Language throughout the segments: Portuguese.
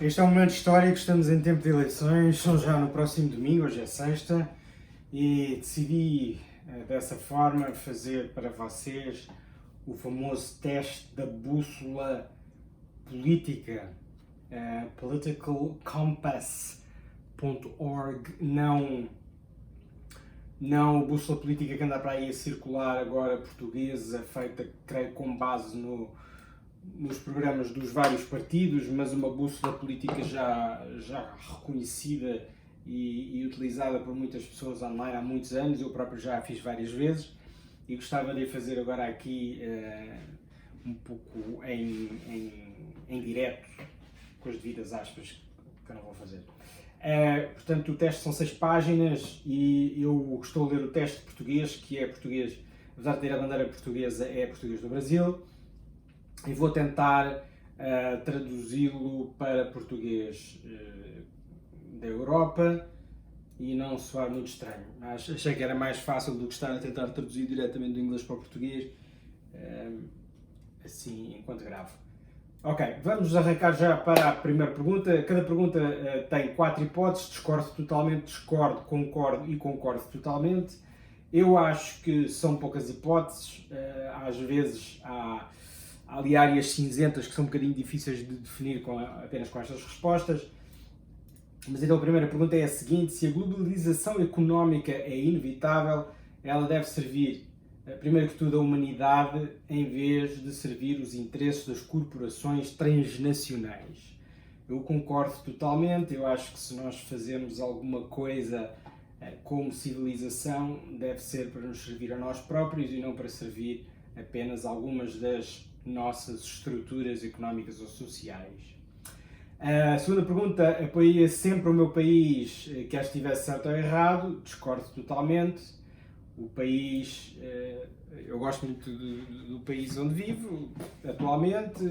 Este é um momento histórico, estamos em tempo de eleições, são já no próximo domingo, hoje é sexta, e decidi dessa forma fazer para vocês o famoso teste da bússola política, politicalcompass.org, não a bússola política que anda para aí a circular agora portuguesa, feita, creio, com base nos programas dos vários partidos, mas uma bússola política já reconhecida e utilizada por muitas pessoas online há muitos anos. Eu próprio já a fiz várias vezes e gostava de a fazer agora aqui um pouco em direto, com as devidas aspas que eu não vou fazer. Portanto, o teste são 6 páginas e eu estou a ler o teste português, que é português, apesar de ter a bandeira portuguesa, é português do Brasil, e vou tentar traduzi-lo para português da Europa e não soar muito estranho. Achei que era mais fácil do que estar a tentar traduzir diretamente do inglês para o português, assim, enquanto gravo. Ok, vamos arrancar já para a primeira pergunta. Cada pergunta tem 4 hipóteses: discordo totalmente, discordo, concordo e concordo totalmente. Eu acho que são poucas hipóteses, às vezes há ali áreas cinzentas que são um bocadinho difíceis de definir apenas com estas respostas. Mas então a primeira pergunta é a seguinte: se a globalização económica é inevitável, ela deve servir, primeiro que tudo, a humanidade em vez de servir os interesses das corporações transnacionais. Eu concordo totalmente. Eu acho que se nós fazemos alguma coisa como civilização, deve ser para nos servir a nós próprios e não para servir apenas algumas das nossas estruturas económicas ou sociais. A segunda pergunta: apoiaria sempre o meu país, quer estivesse certo ou errado? Discordo totalmente. O país, eu gosto muito do país onde vivo atualmente.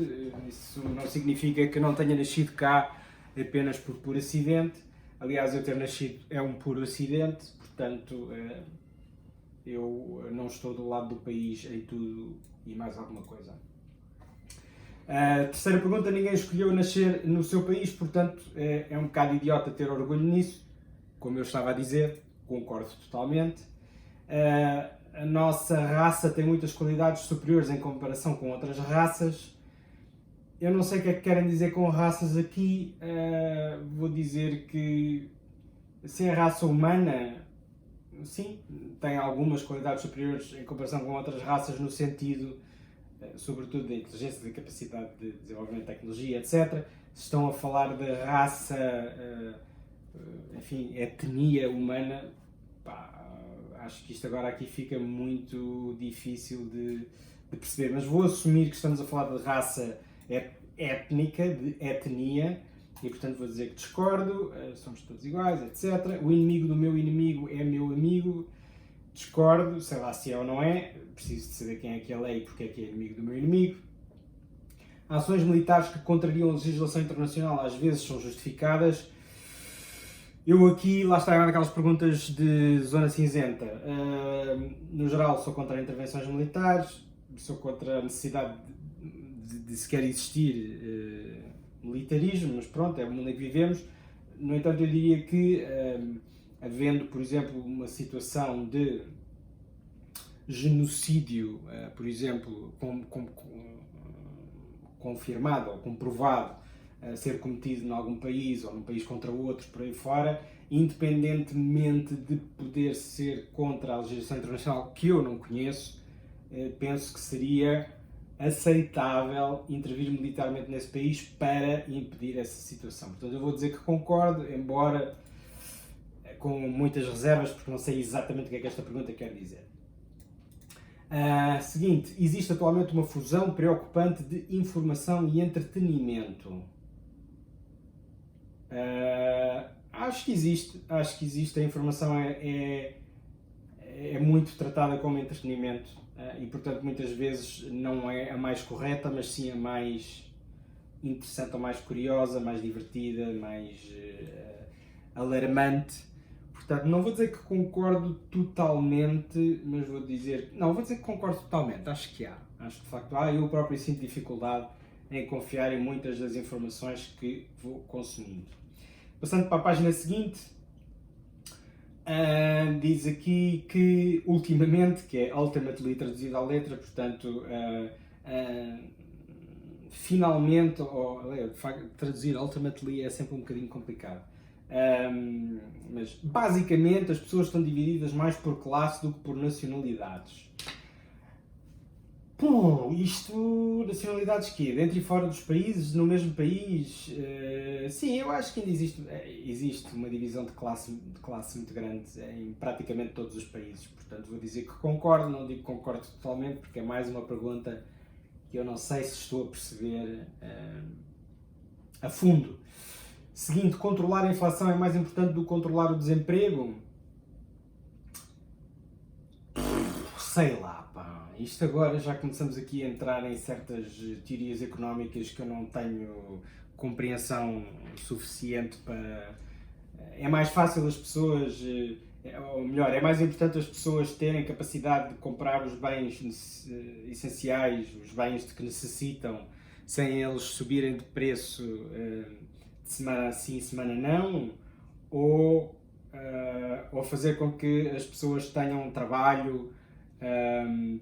Isso não significa que não tenha nascido cá apenas por puro acidente. Aliás, eu ter nascido é um puro acidente, portanto eu não estou do lado do país em tudo e mais alguma coisa. Terceira pergunta: ninguém escolheu nascer no seu país, portanto é um bocado idiota ter orgulho nisso. Como eu estava a dizer, concordo totalmente. A nossa raça tem muitas qualidades superiores em comparação com outras raças. Eu não sei o que é que querem dizer com raças aqui. Vou dizer que se a raça humana, sim, tem algumas qualidades superiores em comparação com outras raças, no sentido, sobretudo, da inteligência, da capacidade de desenvolvimento de tecnologia, etc. Se estão a falar da raça, enfim, etnia humana, acho que isto agora aqui fica muito difícil de perceber, mas vou assumir que estamos a falar de raça étnica, de etnia, e portanto vou dizer que discordo. Somos todos iguais, etc. O inimigo do meu inimigo é meu amigo. Discordo, sei lá se é ou não é, preciso de saber quem é que ele é e porque é que é inimigo do meu inimigo. Ações militares que contrariam a legislação internacional às vezes são justificadas. Eu aqui, lá está, naquelas perguntas de zona cinzenta. No geral, sou contra intervenções militares, sou contra a necessidade de sequer existir militarismo, mas pronto, é o mundo em que vivemos. No entanto, eu diria que, havendo, por exemplo, uma situação de genocídio, por exemplo, confirmado ou comprovado ser cometido em algum país ou num país contra outro, por aí fora, independentemente de poder ser contra a legislação internacional que eu não conheço, penso que seria aceitável intervir militarmente nesse país para impedir essa situação. Portanto, eu vou dizer que concordo, embora com muitas reservas, porque não sei exatamente o que é que esta pergunta quer dizer. Seguinte: existe atualmente uma fusão preocupante de informação e entretenimento? Acho que existe. A informação é muito tratada como entretenimento e, portanto, muitas vezes não é a mais correta, mas sim a mais interessante, a mais curiosa, mais divertida, mais alarmante. Portanto, não vou dizer que concordo totalmente, mas vou dizer que concordo totalmente. Acho que há. Acho que de facto há. Eu próprio sinto dificuldade em confiar em muitas das informações que vou consumindo. Passando para a página seguinte, diz aqui que ultimamente, que é ultimately traduzido à letra, portanto, finalmente, ou traduzir ultimately é sempre um bocadinho complicado. Mas basicamente as pessoas estão divididas mais por classe do que por nacionalidades. Isto, nacionalidades quê? Dentro e fora dos países, no mesmo país? Sim, eu acho que ainda existe uma divisão de classe muito grande em praticamente todos os países. Portanto, vou dizer que concordo, não digo que concordo totalmente, porque é mais uma pergunta que eu não sei se estou a perceber a fundo. Seguinte, controlar a inflação é mais importante do que controlar o desemprego? Sei lá, pá. Isto agora já começamos aqui a entrar em certas teorias económicas que eu não tenho compreensão suficiente para... É mais fácil as pessoas, ou melhor, é mais importante as pessoas terem capacidade de comprar os bens essenciais, os bens de que necessitam, sem eles subirem de preço de semana sim, semana não, ou fazer com que as pessoas tenham um trabalho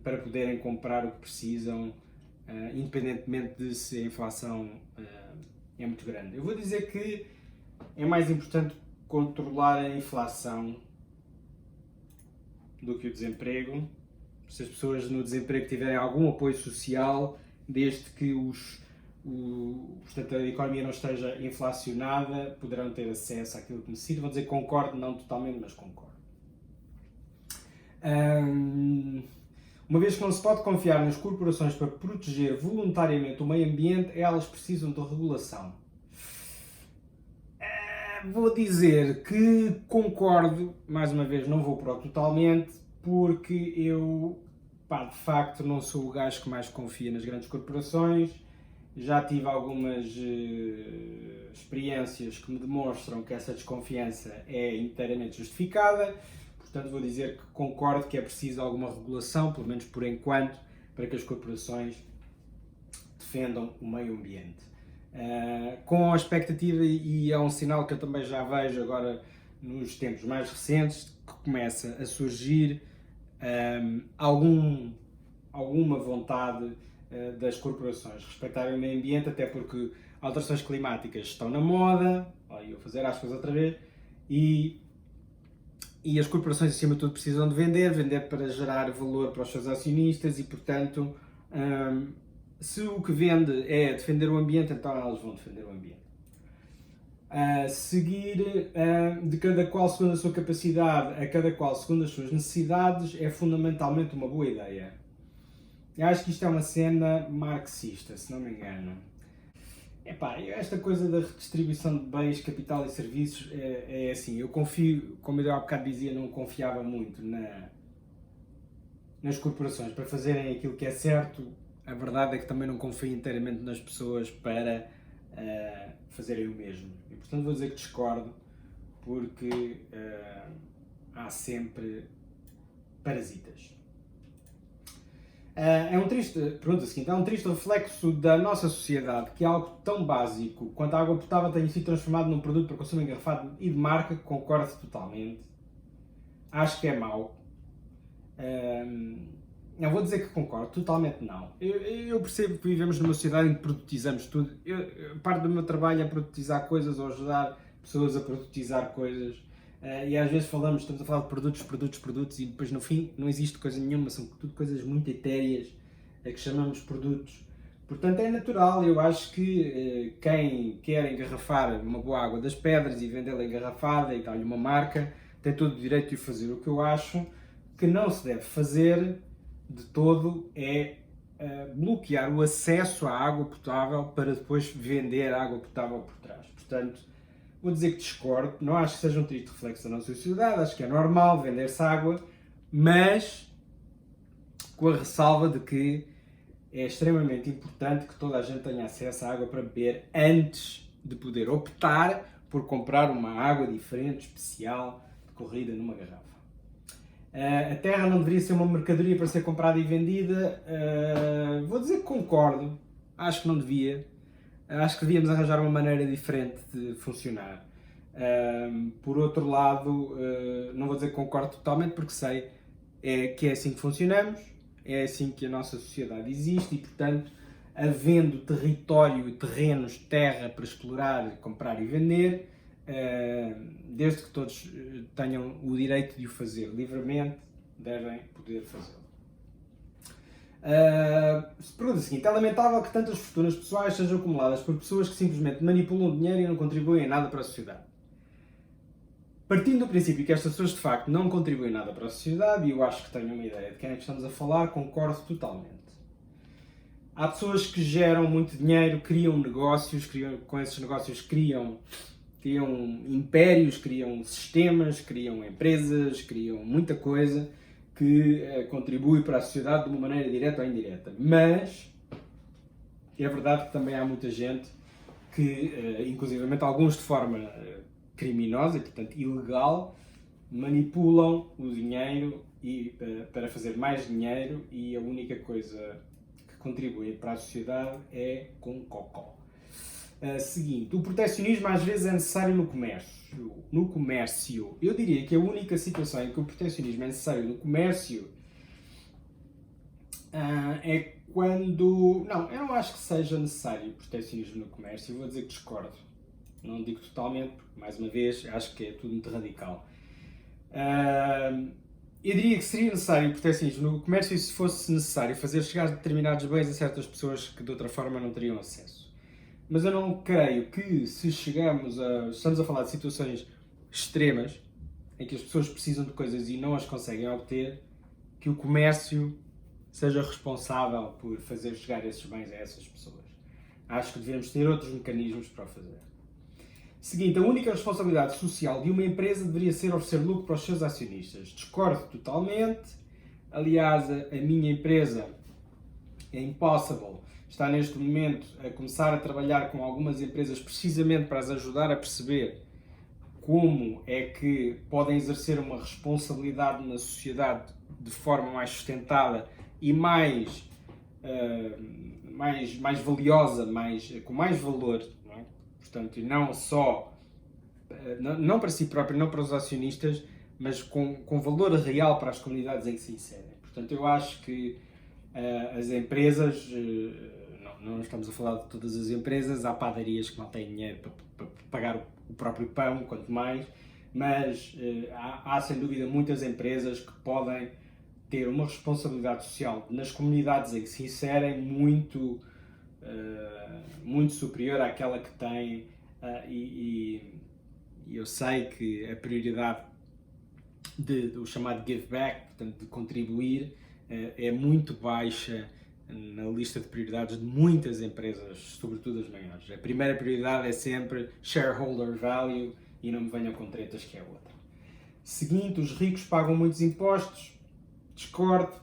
para poderem comprar o que precisam, independentemente de se a inflação é muito grande. Eu vou dizer que é mais importante controlar a inflação do que o desemprego. Se as pessoas no desemprego tiverem algum apoio social, desde que portanto, a economia não esteja inflacionada, poderão ter acesso àquilo que necessitam. Vou dizer que concordo, não totalmente, mas concordo. Uma vez que não se pode confiar nas corporações para proteger voluntariamente o meio ambiente, elas precisam de regulação. Vou dizer que concordo, mais uma vez não vou para o totalmente, porque eu, de facto, não sou o gajo que mais confia nas grandes corporações. Já tive algumas experiências que me demonstram que essa desconfiança é inteiramente justificada. Portanto, vou dizer que concordo que é preciso alguma regulação, pelo menos por enquanto, para que as corporações defendam o meio ambiente. Com a expectativa, e é um sinal que eu também já vejo agora nos tempos mais recentes, que começa a surgir alguma vontade das corporações respeitarem o meio ambiente, até porque alterações climáticas estão na moda, eu vou fazer aspas outra vez, e as corporações acima de tudo precisam de vender para gerar valor para os seus acionistas e, portanto, se o que vende é defender o ambiente, então elas vão defender o ambiente. Seguir de cada qual segundo a sua capacidade, a cada qual segundo as suas necessidades, é fundamentalmente uma boa ideia. Eu acho que isto é uma cena marxista, se não me engano. Esta coisa da redistribuição de bens, capital e serviços é assim, eu confio, como eu há bocado dizia, não confiava muito nas corporações para fazerem aquilo que é certo. A verdade é que também não confio inteiramente nas pessoas para fazerem o mesmo. E, portanto, vou dizer que discordo, porque há sempre parasitas. É um triste reflexo da nossa sociedade que algo tão básico quanto a água potável tenha sido transformado num produto para consumo engarrafado e de marca. Concordo totalmente. Acho que é mau. Não vou dizer que concordo, totalmente não. Eu percebo que vivemos numa sociedade em que produtizamos tudo. Parte do meu trabalho é produtizar coisas ou ajudar pessoas a produtizar coisas. E às vezes estamos a falar de produtos e depois no fim não existe coisa nenhuma, são tudo coisas muito etéreas que chamamos produtos. Portanto é natural, eu acho que quem quer engarrafar uma boa água das pedras e vendê-la engarrafada e dar-lhe uma marca, tem todo o direito de o fazer. O que eu acho que não se deve fazer de todo é bloquear o acesso à água potável para depois vender a água potável por trás. Portanto, vou dizer que discordo, não acho que seja um triste reflexo da nossa sociedade, acho que é normal vender-se água, mas com a ressalva de que é extremamente importante que toda a gente tenha acesso à água para beber antes de poder optar por comprar uma água diferente, especial, corrida numa garrafa. A terra não deveria ser uma mercadoria para ser comprada e vendida. Vou dizer que concordo. Acho que não devia. Acho que devíamos arranjar uma maneira diferente de funcionar. Por outro lado, não vou dizer que concordo totalmente, porque sei que é assim que funcionamos, é assim que a nossa sociedade existe e, portanto, havendo território e terrenos, terra para explorar, comprar e vender, desde que todos tenham o direito de o fazer livremente, devem poder fazê-lo. Pergunta seguinte: é lamentável que tantas fortunas pessoais sejam acumuladas por pessoas que simplesmente manipulam o dinheiro e não contribuem em nada para a sociedade. Partindo do princípio que estas pessoas de facto não contribuem nada para a sociedade, e eu acho que tenho uma ideia de quem é que estamos a falar, concordo totalmente. Há pessoas que geram muito dinheiro, criam negócios, com esses negócios criam impérios, criam sistemas, criam empresas, criam muita coisa que contribui para a sociedade de uma maneira direta ou indireta. Mas é verdade que também há muita gente que, inclusivamente alguns de forma criminosa e, portanto, ilegal, manipulam o dinheiro para fazer mais dinheiro, e a única coisa que contribui para a sociedade é com cocó. Seguinte, o protecionismo às vezes é necessário no comércio. Eu diria que a única situação em que o protecionismo é necessário no comércio é quando... Não, eu não acho que seja necessário o protecionismo no comércio. Eu vou dizer que discordo. Não digo totalmente, porque, mais uma vez, acho que é tudo muito radical. Eu diria que seria necessário o protecionismo no comércio se fosse necessário fazer chegar determinados bens a certas pessoas que de outra forma não teriam acesso. Mas eu não creio que, se estamos a falar de situações extremas, em que as pessoas precisam de coisas e não as conseguem obter, que o comércio seja responsável por fazer chegar esses bens a essas pessoas. Acho que devemos ter outros mecanismos para o fazer. Seguinte, a única responsabilidade social de uma empresa deveria ser oferecer lucro para os seus acionistas. Discordo totalmente. Aliás, a minha empresa, a Impossible, está neste momento a começar a trabalhar com algumas empresas precisamente para as ajudar a perceber como é que podem exercer uma responsabilidade na sociedade de forma mais sustentada e mais valiosa, com mais valor, não é? Portanto, e não só, não para si próprio, não para os acionistas, mas com valor real para as comunidades em que se inserem. Portanto, eu acho que as empresas, não estamos a falar de todas as empresas, há padarias que não têm dinheiro para pagar o próprio pão, quanto mais, mas há sem dúvida muitas empresas que podem ter uma responsabilidade social nas comunidades em que se inserem muito superior àquela que têm, e eu sei que a prioridade do chamado give back, portanto de contribuir, é muito baixa na lista de prioridades de muitas empresas, sobretudo as maiores. A primeira prioridade é sempre shareholder value, e não me venham com tretas que é outra. Seguinte, os ricos pagam muitos impostos. Discordo.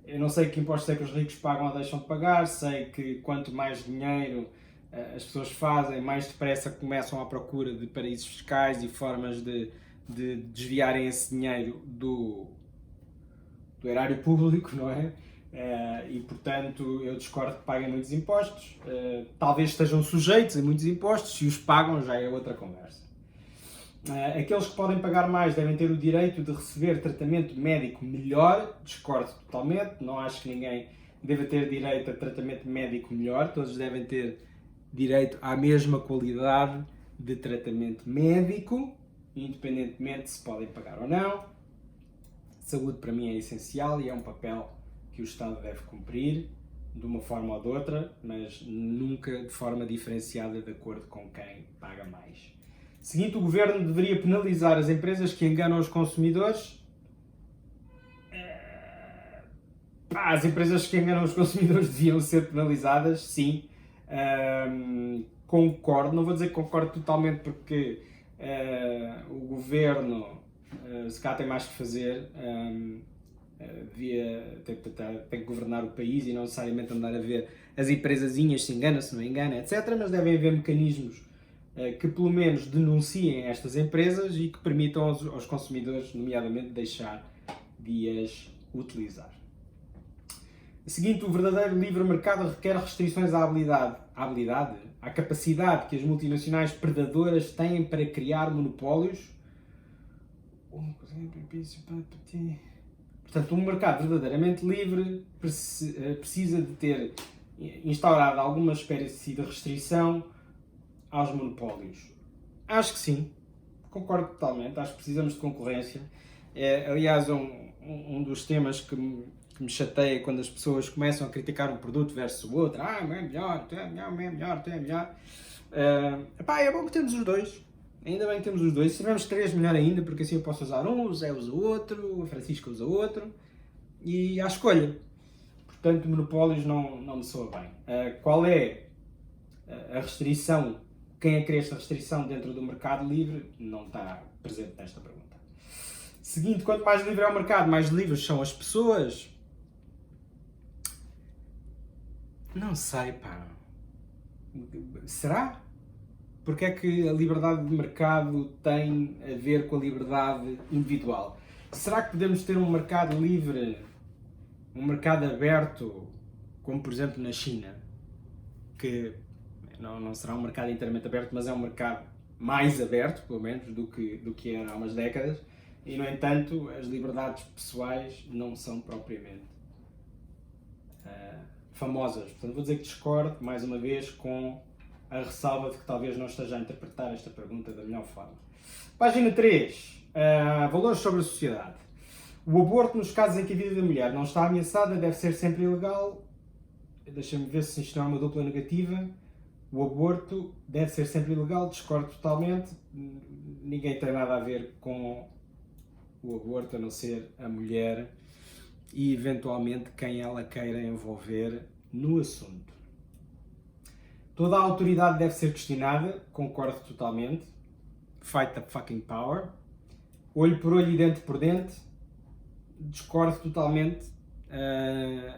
Eu não sei que impostos é que os ricos pagam ou deixam de pagar. Sei que quanto mais dinheiro as pessoas fazem, mais depressa começam à procura de paraísos fiscais e formas de desviarem esse dinheiro do erário público, não é? E, portanto, eu discordo que paguem muitos impostos. Talvez estejam sujeitos a muitos impostos, se os pagam já é outra conversa. Aqueles que podem pagar mais devem ter o direito de receber tratamento médico melhor. Discordo totalmente, não acho que ninguém deva ter direito a tratamento médico melhor. Todos devem ter direito à mesma qualidade de tratamento médico, independentemente de se podem pagar ou não. Saúde para mim é essencial e é um papel que o Estado deve cumprir de uma forma ou de outra, mas nunca de forma diferenciada de acordo com quem paga mais. Seguinte, o Governo deveria penalizar as empresas que enganam os consumidores. As empresas que enganam os consumidores deviam ser penalizadas, sim. Concordo, não vou dizer que concordo totalmente, porque o Governo, se cá tem mais que fazer, tem que governar o país e não necessariamente andar a ver as empresazinhas se engana, se não engana, etc. Mas devem haver mecanismos que pelo menos denunciem estas empresas e que permitam aos consumidores, nomeadamente, deixar de as utilizar. Seguinte, o verdadeiro livre mercado requer restrições à capacidade que as multinacionais predadoras têm para criar monopólios. Portanto, um mercado verdadeiramente livre precisa de ter instaurado alguma espécie de restrição aos monopólios. Acho que sim, concordo totalmente, acho que precisamos de concorrência. Aliás, um dos temas que me chateia quando as pessoas começam a criticar um produto versus o outro. Ah, é melhor, tu é melhor, é melhor, tu é melhor. É bom que temos os dois. Ainda bem que temos os dois. Se tivermos três, melhor ainda, porque assim eu posso usar um, o Zé usa outro, a Francisca usa outro. E à escolha. Portanto, monopólios não me soa bem. Qual é a restrição? Quem é que cria esta restrição dentro do mercado livre? Não está presente nesta pergunta. Seguinte, quanto mais livre é o mercado, mais livres são as pessoas. Não sei, pá. Será? Porque é que a liberdade de mercado tem a ver com a liberdade individual? Será que podemos ter um mercado livre, um mercado aberto, como por exemplo na China, que não será um mercado inteiramente aberto, mas é um mercado mais aberto, pelo menos, do que era há umas décadas, e no entanto as liberdades pessoais não são propriamente famosas. Portanto, vou dizer que discordo, mais uma vez, com a ressalva de que talvez não esteja a interpretar esta pergunta da melhor forma. Página 3. Valores sobre a sociedade. O aborto, nos casos em que a vida da mulher não está ameaçada, deve ser sempre ilegal. Deixa-me ver se isto não é uma dupla negativa. O aborto deve ser sempre ilegal. Discordo totalmente. Ninguém tem nada a ver com o aborto, a não ser a mulher e, eventualmente, quem ela queira envolver no assunto. Toda a autoridade deve ser questionada, concordo totalmente. Fight the fucking power. Olho por olho e dente por dente, discordo totalmente.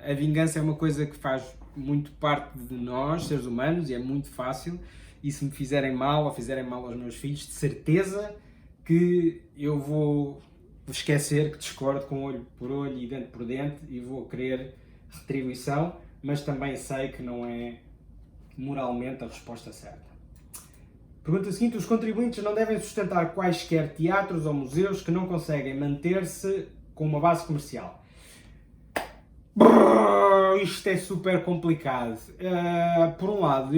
A vingança é uma coisa que faz muito parte de nós, seres humanos, e é muito fácil. E se me fizerem mal ou fizerem mal aos meus filhos, de certeza que eu vou esquecer que discordo com olho por olho e dente por dente e vou querer retribuição, mas também sei que não é moralmente a resposta certa. Pergunta seguinte: os contribuintes não devem sustentar quaisquer teatros ou museus que não conseguem manter-se com uma base comercial. Isto é super complicado. Por um lado,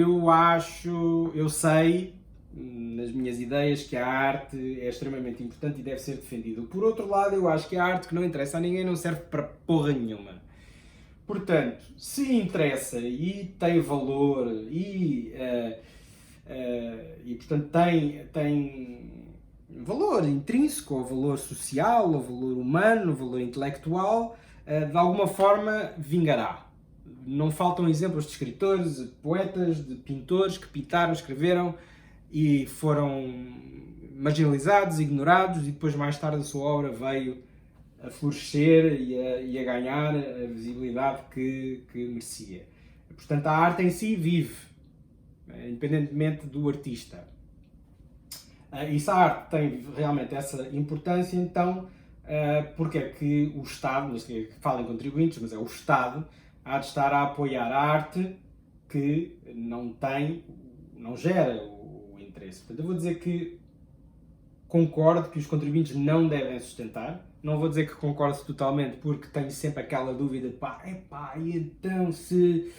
eu sei, nas minhas ideias, que a arte é extremamente importante e deve ser defendida. Por outro lado, eu acho que a arte que não interessa a ninguém não serve para porra nenhuma. Portanto, se interessa e tem valor e portanto tem valor intrínseco, ou valor social, ou valor humano, ou valor intelectual, de alguma forma vingará. Não faltam exemplos de escritores, de poetas, de pintores que pintaram, escreveram e foram marginalizados, ignorados, e depois mais tarde a sua obra veio a florescer e a ganhar a visibilidade que merecia. Portanto, a arte em si vive, independentemente do artista. E se a arte tem realmente essa importância, então porque é que o Estado, fala em contribuintes, mas é o Estado, há de estar a apoiar a arte que não gera o interesse. Portanto, eu vou dizer que concordo que os contribuintes não devem sustentar. Não vou dizer que concordo totalmente, porque tenho sempre aquela dúvida de e então se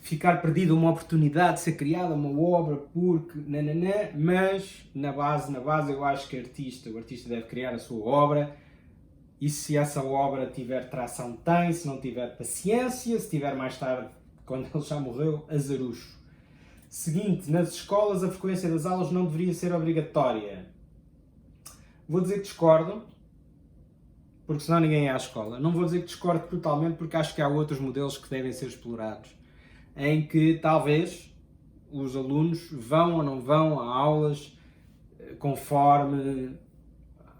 ficar perdida uma oportunidade de ser criada uma obra porque nananã, mas na base eu acho que o artista deve criar a sua obra, e se essa obra tiver tração, tem, se não tiver, paciência, se tiver mais tarde, quando ele já morreu, azarucho. Seguinte, nas escolas a frequência das aulas não deveria ser obrigatória. Vou dizer que discordo, porque senão ninguém é à escola. Não vou dizer que discordo totalmente, porque acho que há outros modelos que devem ser explorados, em que talvez os alunos vão ou não vão a aulas conforme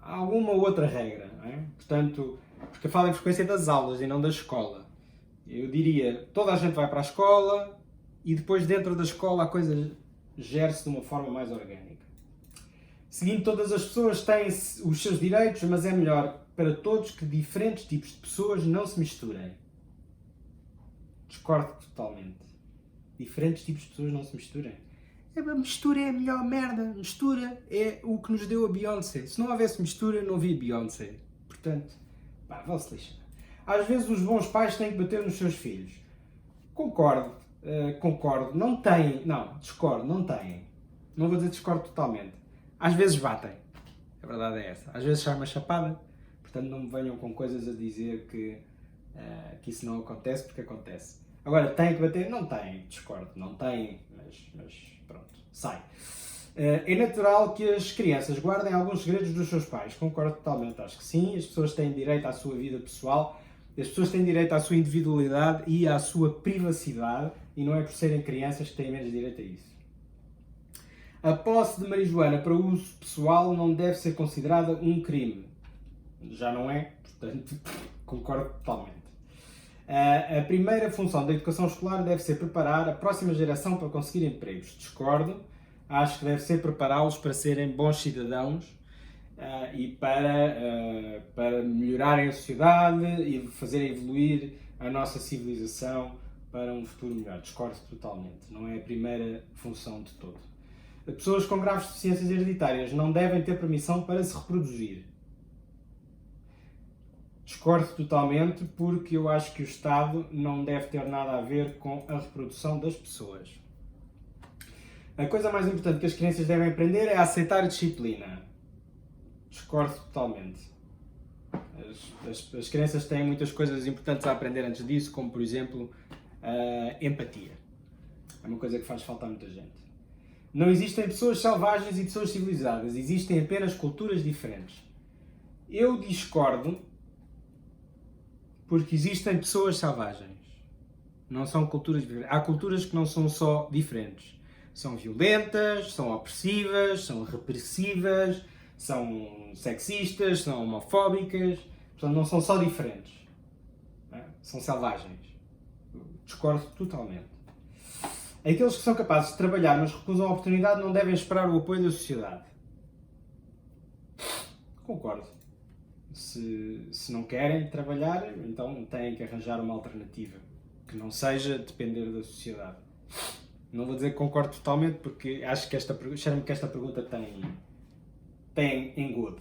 alguma outra regra, não é? Portanto, porque eu falo em frequência das aulas e não da escola. Eu diria, toda a gente vai para a escola e depois dentro da escola a coisa gere-se de uma forma mais orgânica. Seguindo, todas as pessoas têm os seus direitos, mas é melhor para todos que diferentes tipos de pessoas não se misturem. Discordo totalmente. Diferentes tipos de pessoas não se misturam. A mistura é a melhor merda. Mistura é o que nos deu a Beyoncé. Se não houvesse mistura, não havia Beyoncé. Portanto, pá, vale-se lixar. Às vezes os bons pais têm que bater nos seus filhos. Concordo, concordo. Não têm, não, discordo, não têm. Não vou dizer discordo totalmente. Às vezes batem. A verdade é essa. Às vezes sai uma chapada. Portanto, não me venham com coisas a dizer que isso não acontece, porque acontece. Agora, tem que bater? Não tem, discordo, não tem, mas pronto, sai. É natural que as crianças guardem alguns segredos dos seus pais, concordo totalmente, acho que sim, as pessoas têm direito à sua vida pessoal, as pessoas têm direito à sua individualidade e à sua privacidade, e não é por serem crianças que têm menos direito a isso. A posse de marijuana para uso pessoal não deve ser considerada um crime. Já não é, portanto, concordo totalmente. A primeira função da educação escolar deve ser preparar a próxima geração para conseguir empregos. Discordo. Acho que deve ser prepará-los para serem bons cidadãos e para melhorarem a sociedade e fazerem evoluir a nossa civilização para um futuro melhor. Discordo totalmente. Não é a primeira função de todo. Pessoas com graves deficiências hereditárias não devem ter permissão para se reproduzir. Discordo totalmente, porque eu acho que o Estado não deve ter nada a ver com a reprodução das pessoas. A coisa mais importante que as crianças devem aprender é a aceitar a disciplina. Discordo totalmente. As crianças têm muitas coisas importantes a aprender antes disso, como por exemplo a empatia. É uma coisa que faz falta a muita gente. Não existem pessoas selvagens e pessoas civilizadas, existem apenas culturas diferentes. Eu discordo, porque existem pessoas selvagens. Não são culturas diferentes. Há culturas que não são só diferentes. São violentas, são opressivas, são repressivas, são sexistas, são homofóbicas. Portanto, não são só diferentes. Não é? São selvagens. Discordo totalmente. Aqueles que são capazes de trabalhar, mas recusam a oportunidade, não devem esperar o apoio da sociedade. Concordo. Se não querem trabalhar, então têm que arranjar uma alternativa que não seja depender da sociedade. Não vou dizer que concordo totalmente, porque acho que cheira-me que esta pergunta tem engodo.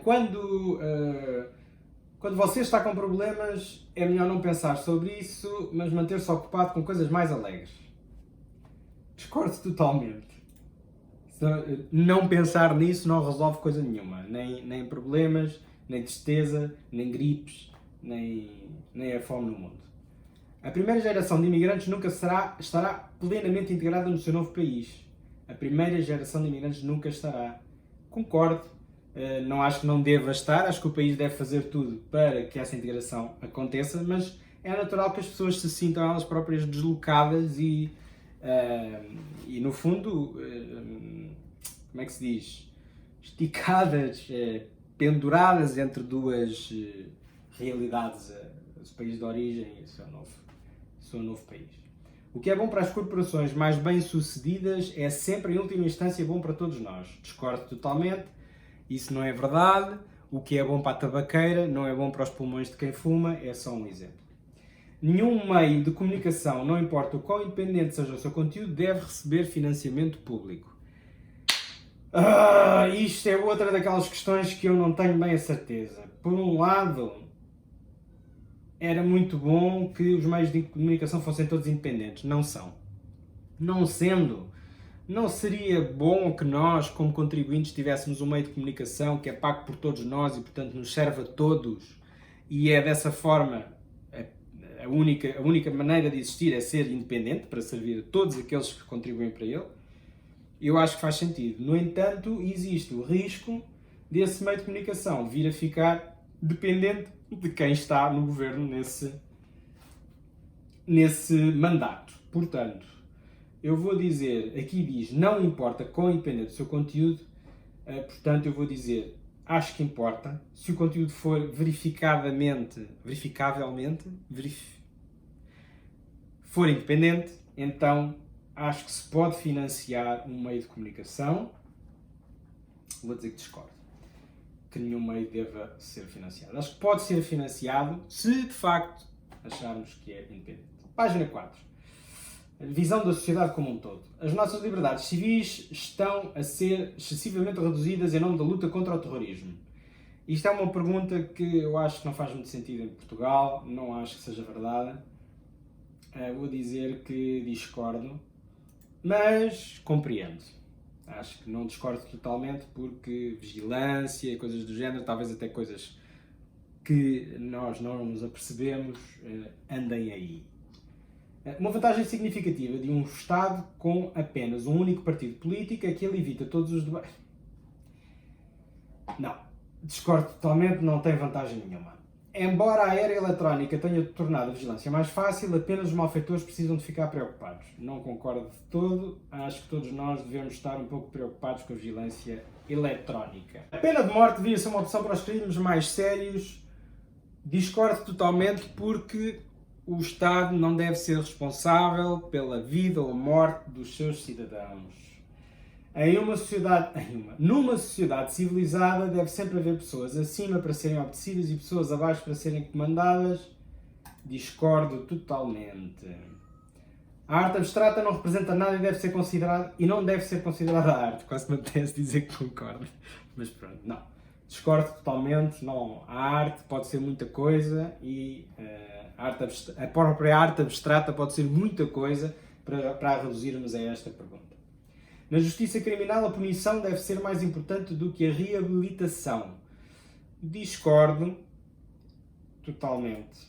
Quando você está com problemas, é melhor não pensar sobre isso, mas manter-se ocupado com coisas mais alegres. Discordo totalmente. Não pensar nisso não resolve coisa nenhuma. Nem problemas, nem tristeza, nem gripes, nem a fome no mundo. A primeira geração de imigrantes nunca estará plenamente integrada no seu novo país. A primeira geração de imigrantes nunca estará. Concordo. Não acho que não deva estar. Acho que o país deve fazer tudo para que essa integração aconteça, mas é natural que as pessoas se sintam elas próprias deslocadas e no fundo, como é que se diz? Esticadas, penduradas entre duas realidades, o seu país de origem e o seu novo país. O que é bom para as corporações mais bem-sucedidas é sempre, em última instância, bom para todos nós. Discordo totalmente, isso não é verdade. O que é bom para a tabaqueira não é bom para os pulmões de quem fuma, é só um exemplo. Nenhum meio de comunicação, não importa o quão independente seja o seu conteúdo, deve receber financiamento público. Isto é outra daquelas questões que eu não tenho bem a certeza. Por um lado, era muito bom que os meios de comunicação fossem todos independentes. Não são. Não sendo, não seria bom que nós, como contribuintes, tivéssemos um meio de comunicação que é pago por todos nós e, portanto, nos serve a todos, e é dessa forma a única maneira de existir é ser independente, para servir a todos aqueles que contribuem para ele? Eu acho que faz sentido. No entanto, existe o risco desse meio de comunicação vir a ficar dependente de quem está no governo nesse mandato. Portanto, eu vou dizer, aqui diz, não importa quão independente do seu conteúdo, portanto eu vou dizer, acho que importa, se o conteúdo for verificavelmente for independente, então acho que se pode financiar um meio de comunicação. Vou dizer que discordo, que nenhum meio deva ser financiado. Acho que pode ser financiado se de facto acharmos que é independente. Página 4. Visão da sociedade como um todo. As nossas liberdades civis estão a ser excessivamente reduzidas em nome da luta contra o terrorismo. Isto é uma pergunta que eu acho que não faz muito sentido em Portugal, não acho que seja verdade. Vou dizer que discordo, mas compreendo. Acho que não discordo totalmente porque vigilância e coisas do género, talvez até coisas que nós não nos apercebemos, andem aí. Uma vantagem significativa de um Estado com apenas um único partido político é que ele evita todos os debates. Não, discordo totalmente, não tem vantagem nenhuma. Embora a era eletrónica tenha tornado a vigilância mais fácil, apenas os malfeitores precisam de ficar preocupados. Não concordo de todo, acho que todos nós devemos estar um pouco preocupados com a vigilância eletrónica. A pena de morte devia ser uma opção para os crimes mais sérios. Discordo totalmente porque o Estado não deve ser responsável pela vida ou morte dos seus cidadãos. Numa sociedade civilizada deve sempre haver pessoas acima para serem obedecidas e pessoas abaixo para serem comandadas. Discordo totalmente. A arte abstrata não representa nada e não deve ser considerada arte. Quase me apetece dizer que concordo. Mas pronto, não. Discordo totalmente. Não. A arte pode ser muita coisa e a própria arte abstrata pode ser muita coisa para a reduzirmos a esta pergunta. Na justiça criminal, a punição deve ser mais importante do que a reabilitação. Discordo totalmente.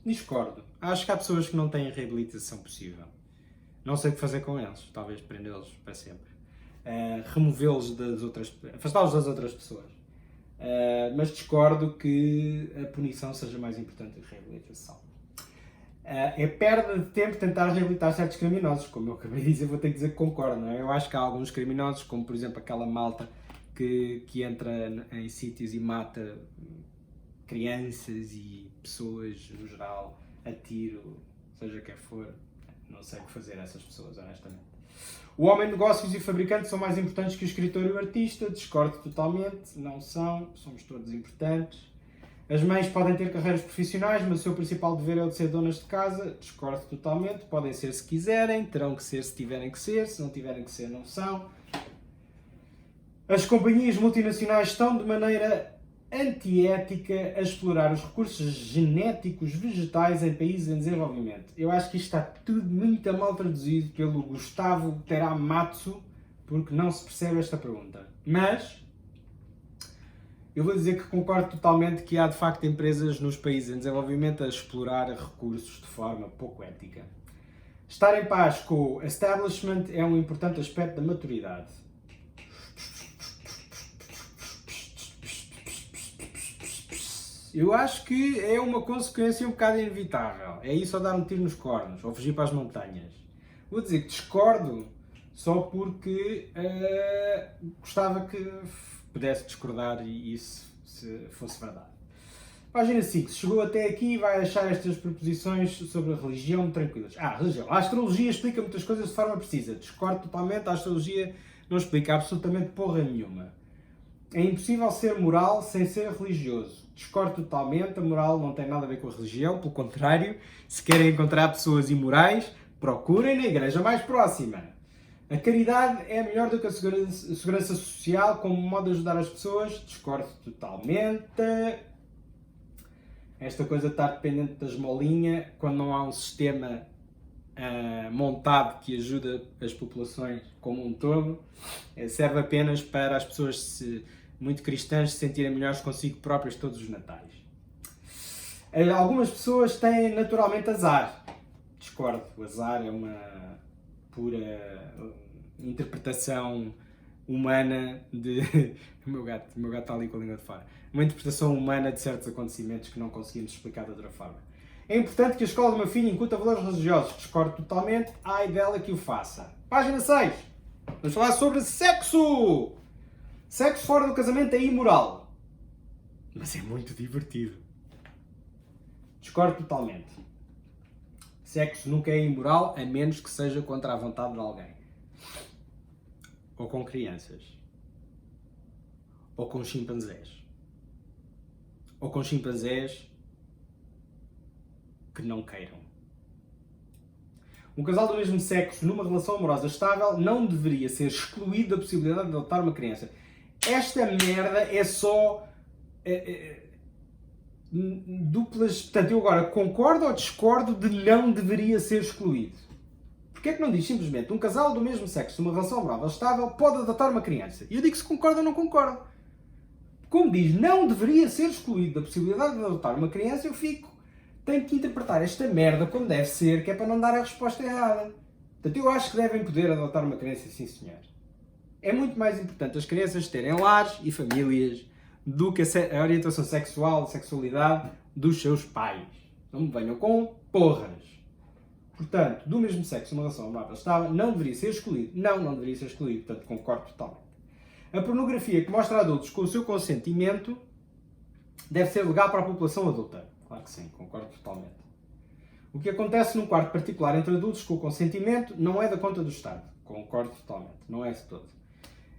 Discordo. Acho que há pessoas que não têm reabilitação possível. Não sei o que fazer com eles. Talvez prendê-los para sempre. Removê-los afastá-los das outras pessoas. Mas discordo que a punição seja mais importante que a reabilitação. É perda de tempo tentar reabilitar certos criminosos. Como eu acabei de dizer, vou ter que dizer que concordo. Não é? Eu acho que há alguns criminosos, como por exemplo aquela malta que entra em sítios e mata crianças e pessoas no geral, a tiro, seja quem for. Não sei o que fazer a essas pessoas, honestamente. O homem de negócios e o fabricante são mais importantes que o escritor e o artista. Discordo totalmente. Não são. Somos todos importantes. As mães podem ter carreiras profissionais, mas o seu principal dever é o de ser donas de casa. Discordo totalmente. Podem ser se quiserem, terão que ser se tiverem que ser, se não tiverem que ser, não são. As companhias multinacionais estão de maneira antiética a explorar os recursos genéticos vegetais em países em desenvolvimento. Eu acho que isto está tudo muito mal traduzido pelo Gustavo Teramatsu, porque não se percebe esta pergunta. Mas eu vou dizer que concordo totalmente que há de facto empresas nos países em desenvolvimento a explorar recursos de forma pouco ética. Estar em paz com o establishment é um importante aspecto da maturidade. Eu acho que é uma consequência um bocado inevitável. É isso ou dar um tiro nos cornos, ou fugir para as montanhas. Vou dizer que discordo só porque gostava que pudesse discordar e isso se fosse verdade. Página 5. Se chegou até aqui, vai achar estas proposições sobre a religião tranquilas. Religião. A astrologia explica muitas coisas de forma precisa. Discordo totalmente. A astrologia não explica absolutamente porra nenhuma. É impossível ser moral sem ser religioso. Discordo totalmente. A moral não tem nada a ver com a religião. Pelo contrário, se querem encontrar pessoas imorais, procurem na igreja mais próxima. A caridade é melhor do que a segurança social como modo de ajudar as pessoas. Discordo totalmente. Esta coisa de estar dependente da esmolinha, quando não há um sistema montado que ajuda as populações como um todo, serve apenas para as pessoas muito cristãs se sentirem melhores consigo próprias todos os natais. Algumas pessoas têm naturalmente azar. Discordo. O azar é uma pura interpretação humana de... O meu gato está ali com a língua de fora. Uma interpretação humana de certos acontecimentos que não conseguimos explicar de outra forma. É importante que a escola do meu filho incuta valores religiosos. Discordo totalmente. Ai dela que o faça. Página 6. Vamos falar sobre sexo. Sexo fora do casamento é imoral. Mas é muito divertido. Discordo totalmente. Sexo nunca é imoral, a menos que seja contra a vontade de alguém. Ou com crianças. Ou com chimpanzés. Ou com chimpanzés que não queiram. Um casal do mesmo sexo numa relação amorosa estável não deveria ser excluído da possibilidade de adotar uma criança. Esta merda é só duplas... Portanto, eu agora concordo ou discordo de não deveria ser excluído. Porquê é que não diz simplesmente um casal do mesmo sexo numa relação amorosa estável pode adotar uma criança? E eu digo se concordo ou não concordo. Como diz, não deveria ser excluído da possibilidade de adotar uma criança, eu tenho que interpretar esta merda como deve ser, que é para não dar a resposta errada. Portanto, eu acho que devem poder adotar uma criança, sim senhor. É muito mais importante as crianças terem lares e famílias do que a orientação sexual, a sexualidade dos seus pais. Não me venham com porras. Portanto, do mesmo sexo, uma relação amorosa estável não deveria ser excluído. Não deveria ser excluído. Portanto, concordo totalmente. A pornografia que mostra adultos com o seu consentimento deve ser legal para a população adulta. Claro que sim, concordo totalmente. O que acontece num quarto particular entre adultos com consentimento não é da conta do Estado. Concordo totalmente, não é de todo.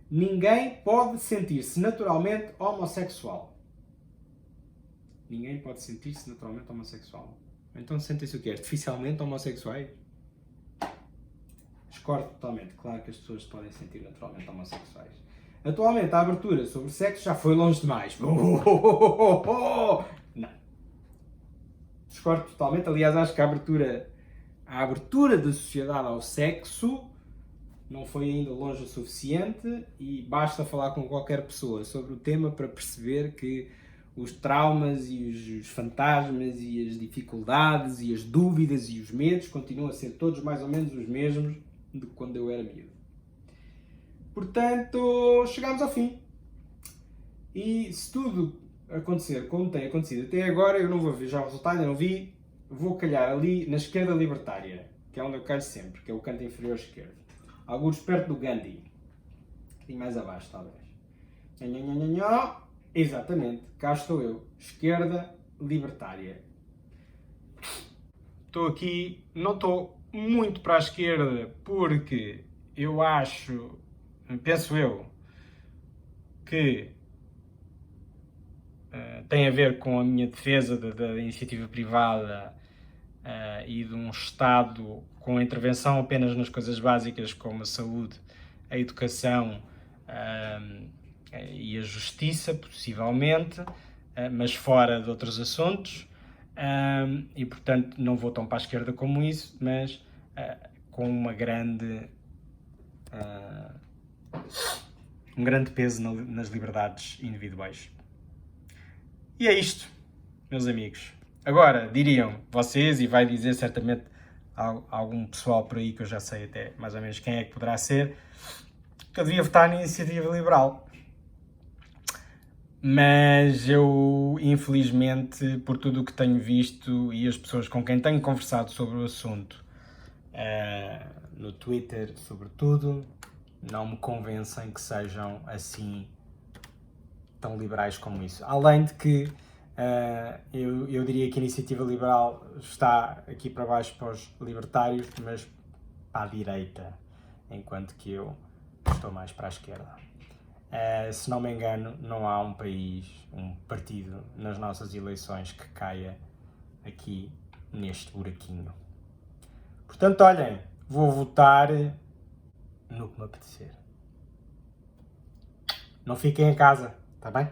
Ninguém pode sentir-se naturalmente homossexual. Ninguém pode sentir-se naturalmente homossexual. Então sentem-se o quê? Artificialmente homossexuais? Discordo totalmente. Claro que as pessoas podem sentir naturalmente homossexuais. Atualmente a abertura sobre sexo já foi longe demais. Não. Discordo totalmente. Aliás, acho que a abertura da sociedade ao sexo não foi ainda longe o suficiente e basta falar com qualquer pessoa sobre o tema para perceber que os traumas e os fantasmas e as dificuldades e as dúvidas e os medos continuam a ser todos mais ou menos os mesmos de quando eu era miúdo. Portanto, chegamos ao fim. E se tudo acontecer como tem acontecido até agora, eu não vou ver já o resultado, ainda não vi, vou calhar ali na esquerda libertária, que é onde eu calho sempre, que é o canto inferior esquerdo. Alguns perto do Gandhi. Um bocadinho mais abaixo, talvez. Exatamente, cá estou eu. Esquerda libertária. Estou aqui, não estou muito para a esquerda, porque eu acho, penso eu, que tem a ver com a minha defesa da iniciativa privada e de um Estado com intervenção apenas nas coisas básicas como a saúde, a educação e a justiça, possivelmente, mas fora de outros assuntos, e portanto não vou tão para a esquerda como isso, mas com um grande peso nas liberdades individuais. E é isto, meus amigos. Agora, diriam vocês, e vai dizer certamente algum pessoal por aí que eu já sei até mais ou menos quem é que poderá ser, que eu devia votar na iniciativa liberal. Mas eu, infelizmente, por tudo o que tenho visto e as pessoas com quem tenho conversado sobre o assunto, no Twitter, sobretudo, não me convencem que sejam assim tão liberais como isso. Além de que eu diria que a iniciativa liberal está aqui para baixo para os libertários, mas para a direita, enquanto que eu estou mais para a esquerda. Se não me engano, não há um país, um partido nas nossas eleições que caia aqui neste buraquinho. Portanto, olhem, vou votar no que me apetecer. Não fiquem em casa, está bem?